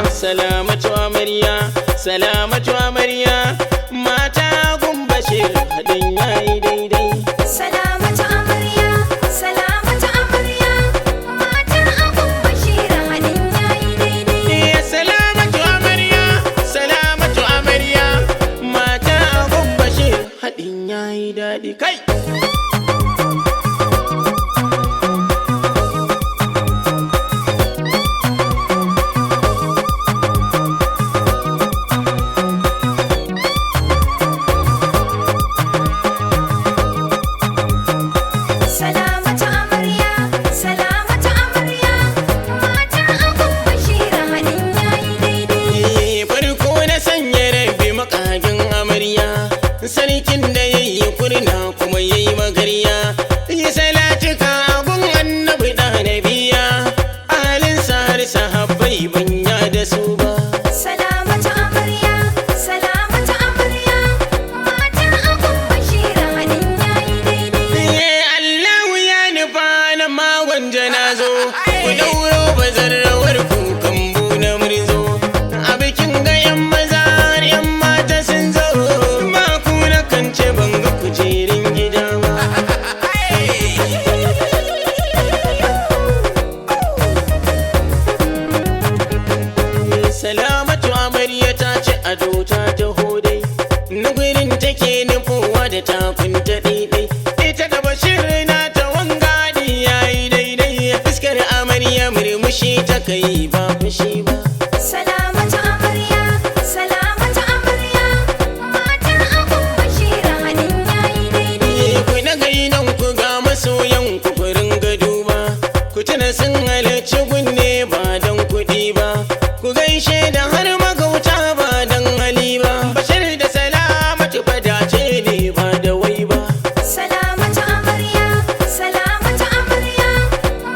Salamatu amarya, salamatu amarya, mata gumbashir haɗin yayi daidai. Salamatu amarya, salamatu amarya, mata gumbashir haɗin yayi daidai. Salamatu amarya, salamatu amarya, mata gumbashir haɗin yayi daɗi kai. Salamatu amarya, salamatu amarya, mata gumbashir haɗin yayi daidai. Farko na sanya rabi makagin amarya, sarkin da ya yi kurna kuma ya yi magarya. Yi salatika gun annabi da nabiya, ahalinsa har sahabbai banya da su ba. Salamatu amarya, salamatu amarya, mata gumbashir haɗin yayi daidai. Allahu ya nufa na magwanja na zo, ku dauro bazarrawar kukan na murzo. A bikin ga 'yan maza 'yan mata sun zo, ba ku na kance ban ga kujerin gida ba. Salamatu amarya ta ce ado ta taho dai, na gurin take nufowa da takunta daidai. Ita da bashir na ta wangadi yayi daidai, fuskar amarya murmushi ta kai ba fushi ba. Salamatu amarya, salamatu amarya, mata gumbashir haɗin yayi daidai. Ku na gainan ku ga masoyan ku kurin gado ba, ku tuna sun halarci gunne ba don kuɗi ba, ku gaishe da har magauta ba don hali ba. Bashir da salamatu ba dace ne ba da wai ba. Salamatu amarya, salamatu amarya,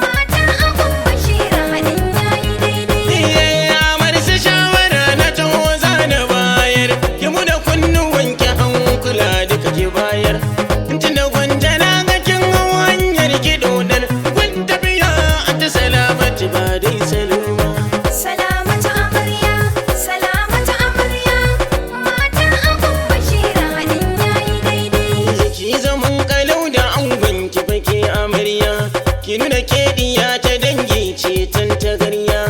mata gumbashir haɗin yayi daidai. Amarsa shawara na taho zana bayar, ki mu da kunnuwan ki hankula duka ki bayar. Tunda gwanja na ga kin hau hanyar ki dodar, kun tafiya ta salamatu ba dai saluma. Salamatu amarya, salamatu amarya, mata gumbashir haɗin yayi daidai. Ki zaman kalau da angon ki fake amarya, ki nuna ke diya ta dangi ce tan tagarya.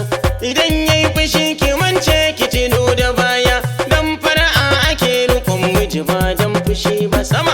Idan yayi fushi ki mance ki tino da baya, dan fara'a ake rukun miji ba dan fushi ba sama.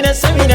na sami